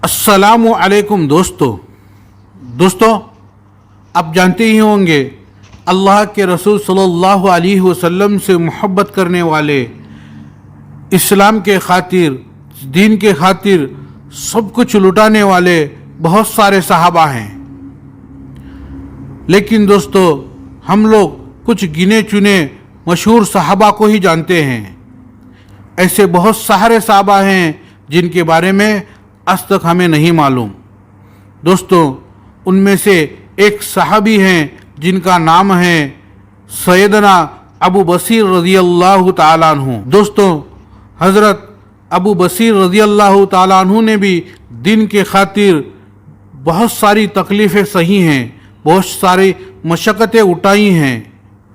अस्सलाम वालेकुम दोस्तों आप जानते ही होंगे अल्लाह के रसूल सल्लल्लाहु अलैहि वसल्लम से मोहब्बत करने वाले, इस्लाम के खातिर, दीन के खातिर सब कुछ लुटाने वाले बहुत सारे सहाबा हैं। लेकिन दोस्तों हम लोग कुछ गिने चुने मशहूर सहाबा को ही जानते हैं। ऐसे बहुत सारे सहाबा हैं जिनके बारे में आज तक हमें नहीं मालूम। दोस्तों उनमें से एक सहाबी हैं जिनका नाम है सैयदना अबू बसीर रज़ियल्लाहु ताला अन्हु। दोस्तों हज़रत अबू बसीर रज़ियल्लाहु ताला अन्हु ने भी दीन के खातिर बहुत सारी तकलीफ़ें सही हैं, बहुत सारी मशक्क़तें उठाई हैं।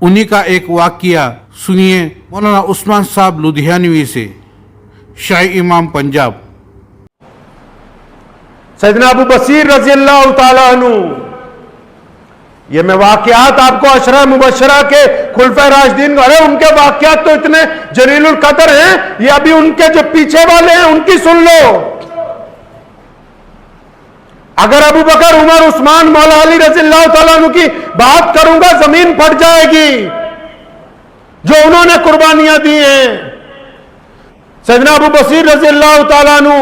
उन्हीं का एक वाक़या सुनिए मौलाना उस्मान साहब लुधियानवी से, शाही इमाम पंजाब। सैयदना अबू बसीर रज़ियल्लाहु ताला अन्हु, ये मैं वाक़यात आपको अशरा मुबशरा के खुलफा राशिदीन, अरे उनके वाक़यात तो इतने जलीलुल कदर हैं, ये अभी उनके जो पीछे वाले हैं उनकी सुन लो। अगर अबू बकर, उमर, उस्मान, मौला अली रज़ियल्लाहु ताला अन्हु की बात करूंगा जमीन फट जाएगी, जो उन्होंने कुर्बानियां दी हैं। सैयदना अबू बसीर रज़ियल्लाहु ताला अन्हु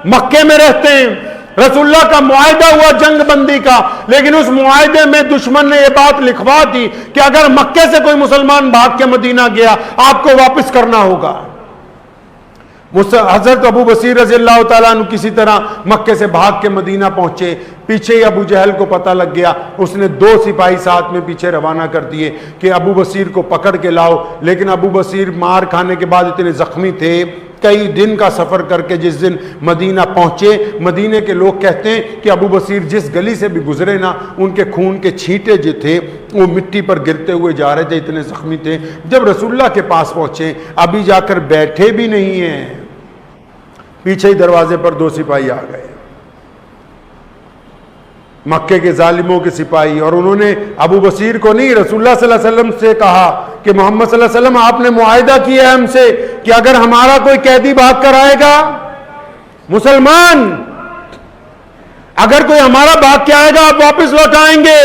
मक्के में रहते हैं। रसूलुल्लाह का मुआहिदा हुआ जंग बंदी का, लेकिन उस मुआहिदे में दुश्मन ने यह बात लिखवा दी कि अगर मक्के से कोई मुसलमान भाग के मदीना गया आपको वापस करना होगा। हजरत अबू बसीर रज़ियल्लाहु ताला अन्हु किसी तरह मक्के से भाग के मदीना पहुंचे। पीछे ही अबू जहल को पता लग गया, उसने 2 सिपाही साथ में पीछे रवाना कर दिए कि अबू बसीर को पकड़ के लाओ। लेकिन अबू बसीर मार खाने के बाद इतने जख्मी थे, कई दिन का सफर करके जिस दिन मदीना पहुंचे, मदीने के लोग कहते हैं कि अबू बसीर जिस गली से भी गुजरे ना, उनके खून के छींटे जो थे वो मिट्टी पर गिरते हुए जा रहे थे, इतने जख्मी थे। जब रसूलुल्लाह के पास पहुंचे, अभी जाकर बैठे भी नहीं हैं, पीछे ही दरवाजे पर 2 सिपाही आ गए, मक्के के जालिमों के सिपाही। और उन्होंने अबू बसीर को नहीं, रसूलुल्लाह सल्लल्लाहु अलैहि वसल्लम से कहा कि मोहम्मद सल्लल्लाहु अलैहि वसल्लम आपने मुआहिदा किया है हमसे कि अगर हमारा कोई कैदी भाग कर आएगा, मुसलमान अगर कोई हमारा भाग के आएगा आप वापस लौटाएंगे।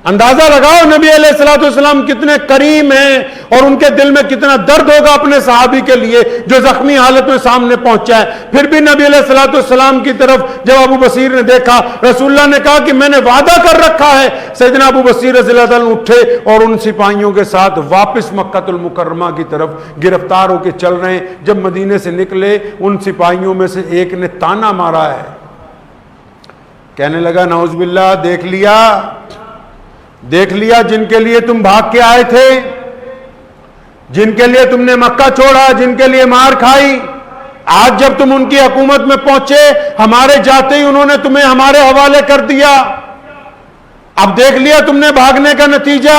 अंदाजा लगाओ नबी अलैहिस्सलाम कितने करीम हैं और उनके दिल में कितना दर्द होगा अपने सहाबी के लिए जो जख्मी हालत में सामने पहुंचा है। फिर भी नबी अलैहिस्सलाम की तरफ जब अबू बसीर ने देखा, रसूलुल्लाह ने कहा कि मैंने वादा कर रखा है। सैयदना अबू बसीर रज़ियल्लाहु अन्हु उठे और उन सिपाहियों के साथ वापस मक्कातुल मुकर्रमा की तरफ गिरफ्तार होकर चल रहे हैं। जब मदीने से निकले, उन सिपाहियों में से एक ने ताना मारा है, कहने लगा नाउज़ुबिल्लाह, देख लिया जिनके लिए तुम भाग के आए थे, जिनके लिए तुमने मक्का छोड़ा, जिनके लिए मार खाई, आज जब तुम उनकी हुकूमत में पहुंचे, हमारे जाते ही उन्होंने तुम्हें हमारे हवाले कर दिया। अब देख लिया तुमने भागने का नतीजा।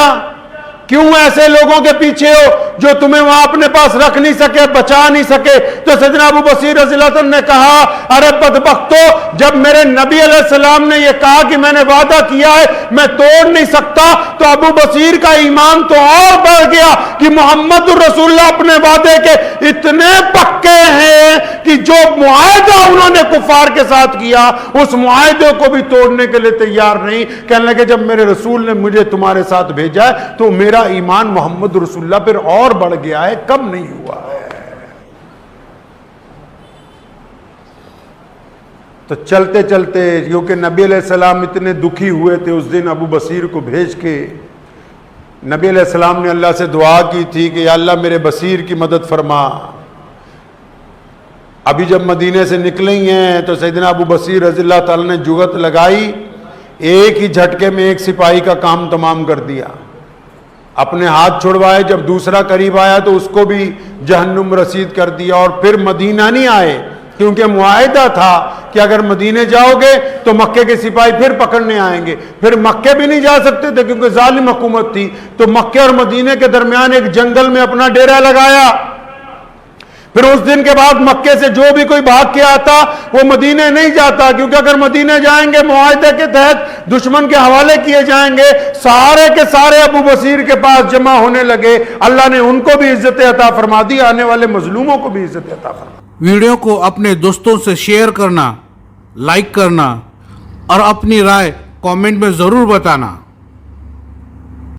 क्यों ऐसे लोगों के पीछे हो जो तुम्हें वहां अपने पास रख नहीं सके, बचा नहीं सके? तो सैयदना अबू बसीर रज़ियल्लाहु अन्हु ने कहा, अरे बदबख्तो, जब मेरे नबी अलैहिस्सलाम ने यह कहा कि मैंने वादा किया है मैं तोड़ नहीं सकता, तो अबू बसीर का ईमान तो और बढ़ गया कि मोहम्मद रसूलुल्लाह अपने वादे के इतने पक्के हैं कि जो मुआहिदा उन्होंने कुफार के साथ किया उस मुआहिदे को भी तोड़ने के लिए तैयार नहीं। कहने लगे जब मेरे रसूल ने मुझे तुम्हारे साथ भेजा है तो मेरा ईमान मोहम्मद रसूलुल्लाह पर और बढ़ गया है, कम नहीं हुआ है। तो चलते चलते, क्योंकि नबी अलैहिस्सलाम इतने दुखी हुए थे उस दिन, अबू बसीर को भेज के नबी अलैहिस्सलाम ने अल्लाह से दुआ की थी कि या अल्लाह मेरे बसीर की मदद फरमा। अभी जब मदीने से निकले ही हैं तो सैयदना अबू बसीर रज़ियल्लाहु ताला ने जुगत लगाई, एक ही झटके में एक सिपाही का काम तमाम कर दिया, अपने हाथ छुड़वाए। जब दूसरा करीब आया तो उसको भी जहन्नुम रसीद कर दिया। और फिर मदीना नहीं आए, क्योंकि मुआहिदा था कि अगर मदीने जाओगे तो मक्के के सिपाही फिर पकड़ने आएंगे। फिर मक्के भी नहीं जा सकते थे क्योंकि जालिम हुकूमत थी। तो मक्के और मदीने के दरमियान एक जंगल में अपना डेरा लगाया। फिर उस दिन के बाद मक्के से जो भी कोई भाग के आता वो मदीने नहीं जाता, क्योंकि अगर मदीने जाएंगे मुआहिदे के तहत दुश्मन के हवाले किए जाएंगे। सारे के सारे अबू बसीर के पास जमा होने लगे। अल्लाह ने उनको भी इज्जत अता फरमा दी, आने वाले मजलूमों को भी इज्जत अता फरमा। ویڈیو کو اپنے دوستوں سے شیئر کرنا، لائک کرنا اور اپنی رائے کامنٹ میں ضرور بتانا۔